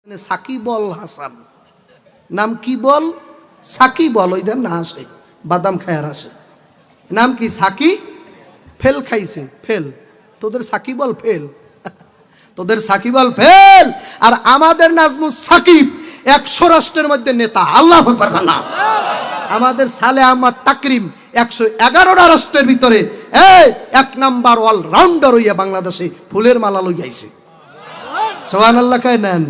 সাকিব আল হাসান নাম কি বল সাকিব বল ওই না আসে বাদাম খায়ার আসে নাম কি সাকি ফেল খাইছে ফেল তোদের সাকিব বল ফেল তোদের সাকিব আল ফেল আর আমাদের নাজমুস সাকিব 100 রাষ্ট্রের মধ্যে নেতা আল্লাহু আকবার না আমাদের সালে আহমদ তাকরিম 111টা রাষ্ট্রের ভিতরে এই এক নাম্বার অল রাউন্ডার হইয়া বাংলাদেশে ফুলের মালা লই আইছে সুবহানাল্লাহ কয় নেন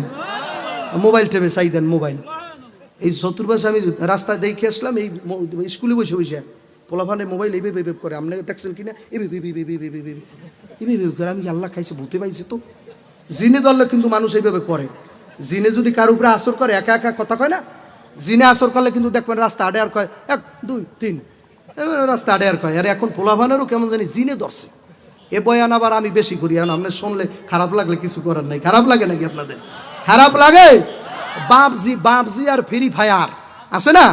মোবাইল টেবে চাই দেন মোবাইল এই চতুর্পাশে আমি রাস্তায় দেখে আসলাম এই স্কুলে বসে বসে পোলাফানে মোবাইল এইভাবে করে আপনি দেখছেন কিনা এইভাবে করে আমি আল্লাহ খাইছে ভূতে পাইছে তো জিনে ধরলে কিন্তু মানুষ এইভাবে করে জিনে যদি কার উপরে আসর করে একা একা কথা কয় না জিনে আসর করলে কিন্তু দেখবেন রাস্তা আড়ে আর কয় 1 2 3 রাস্তা আড়ে আর কয় আর এখন পোলাফানেরও কেমন জানি জিনে ধরছে এ বয়ান আবার আমি বেশি করি এখন আপনি শুনলে খারাপ লাগলে কিছু করার নাই খারাপ লাগে নাকি আপনাদের খারাপ লাগে বাপজি আর ফ্রি ফায়ার আছে না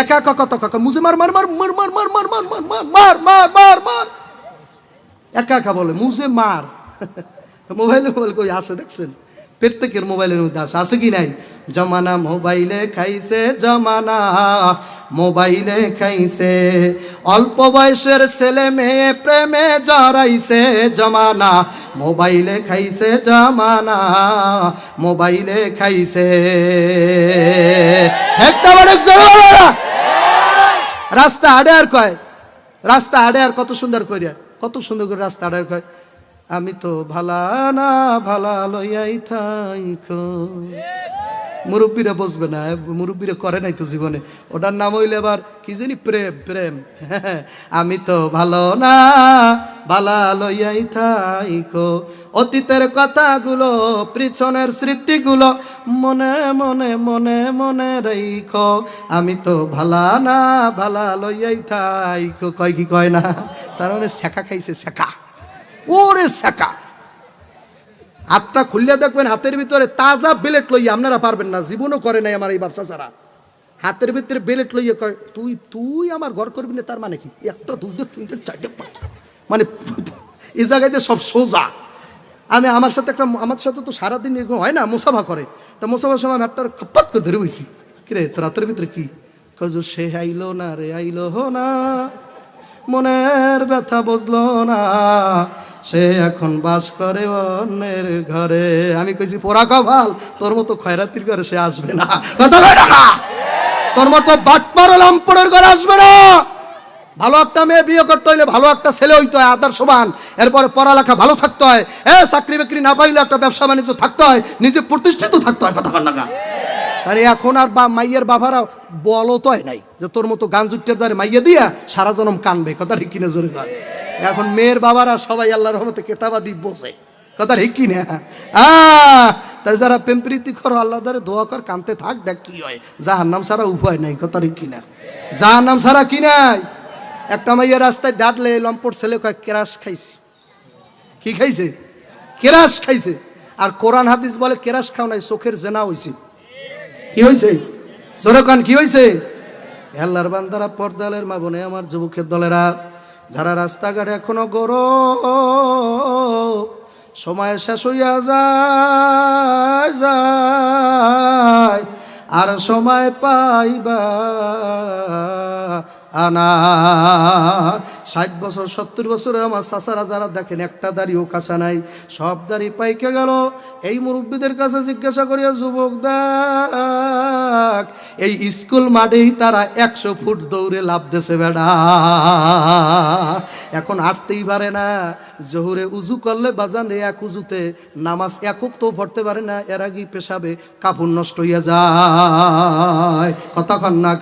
একা একা কত কাকা মুঝে মার মার মার মার মার মার মার মার মার মার মার মার মার একা একা বলে মুঝে মার মোবাইলে বলে কই আসে দেখছেন প্রত্যেকের মোবাইলের মধ্যে আছে কি নাই জমানা মোবাইলে খাইছে জমানা মোবাইলে খাইছে অল্প বয়সের ছেলে মেয়ে প্রেমে জড়াইছে জমানা মোবাইলে খাইছে জমানা মোবাইলে খাইছে একটা বড় রাস্তা আড়ে আর কয় রাস্তা আড়ে আর কত সুন্দর করে রাস্তা আড়ে কয় আমি তো ভালা না ভালা লইয়াই থাইকো মুরব্বীরা বসবে না মুরব্বীরা করে নাই তো জীবনে ওটার নাম হইলে আবার কি জানি প্রেম প্রেম আমি তো ভালো না ভালা লইয়াই থাইকো অতীতের কথাগুলো পিছনের স্মৃতিগুলো মনে মনে মনে মনে রাইখো আমি তো ভালা না ভালা লইয়াই থাইকো কয় কি কয় না তার মানে শেখা খাইছে শেখা ওরে শেখা হাতটা খুললে দেখবেন হাতের ভিতরে তাজা বেলেট লইয়া আপনারা পারবেন না জীবনও করে নাই আমার এই বাচ্চা ছাড়া হাতের ভিতরে বেলেট লইয়া কয় তুই তুই আমার ঘর করবি না তার মানে কি একটা 2 3 4 মানে এই জায়গাতে সব সোজা আমি আমার সাথে তো সারাদিন এরকম হয় না মোসাফা করে তা মোসাফার সময় আমি হাতটা খপ্পাত করে ধরে বইছি কিরে তোর হাতের ভিতরে কি কজ সে আইলো না রে আইলো না মনের ব্যথা বুঝলো না সে এখন বাস করে অন্যের ঘরে আমি কইছি পোড়া কপাল তোর মতো খয়রাতির ঘরে সে আসবে না কথা কয় না তোর মতো বাটপার লাম্পড়ের ঘরে আসবে না ভালো একটা মেয়ে বিয়ে করতে হইলে ভালো একটা ছেলে হইতে হয় আদার সমান এরপরে পড়ালেখা ভালো থাকতে হয় চাকরি বাকরি না পাইলে একটা ব্যবসা বাণিজ্য থাকতে হয় নিজে প্রতিষ্ঠিত থাকতে হয় কথা কয় না আরে এখন আর মাইয়ের বাবারা বলো তো নাই যে তোর মতো গান জুটের দ্বারে মাইয়া দিয়া সারা জনম কানবে কথা ঠিক কিনা জোরে কর এখন মেয়ের বাবারা সবাই আল্লাহর রহমতে কেতাবাদি বসে কথা ঠিক কিনা তাই যারা প্রেম প্রীতি করো আল্লাহ দ্বারে দোয়া কর কানতে থাক দেখ কি হয় জাহান্নাম ছাড়া উপায় নাই কথা ঠিক কিনা জাহান্নাম ছাড়া কি নাই একটা মাইয়া রাস্তায় দাঁড়লে লম্পট ছেলে কয় কেরাস খাইছি কি খাইছে কেরাস খাইছে আর কোরআন হাদিস বলে কেরাস খাও নাই চোখের জেনা হইছে কি হয়েছে জোরকান কি হয়েছে আল্লাহর বান্দারা পর্দালের মা বোনে আমার যুবকের দলেরা যারা রাস্তাঘাটে এখনো গরম সময় শেষ হইয়া যায় আর সময় পাইবা আনা 60 বছর 70 বছরে আমার চাচারা যারা দেখেন একটা দাড়িও কাঁচা নাই সব দাড়ি পাইকে গেল এই মুরব্বীদের কাছে জিজ্ঞাসা করিয়া যুবক দেখ এই স্কুল মাঠেই তারা 100 ফুট দৌড়ে লাভ দেছে বেড়া এখন হাঁটতেই পারে না জোহরে উজু করলে বাজানে এক উজুতে নামাজ একক তো পড়তে পারে না এর আগেই পেশাবে কাপড় নষ্ট হইয়া যায় কথা কন না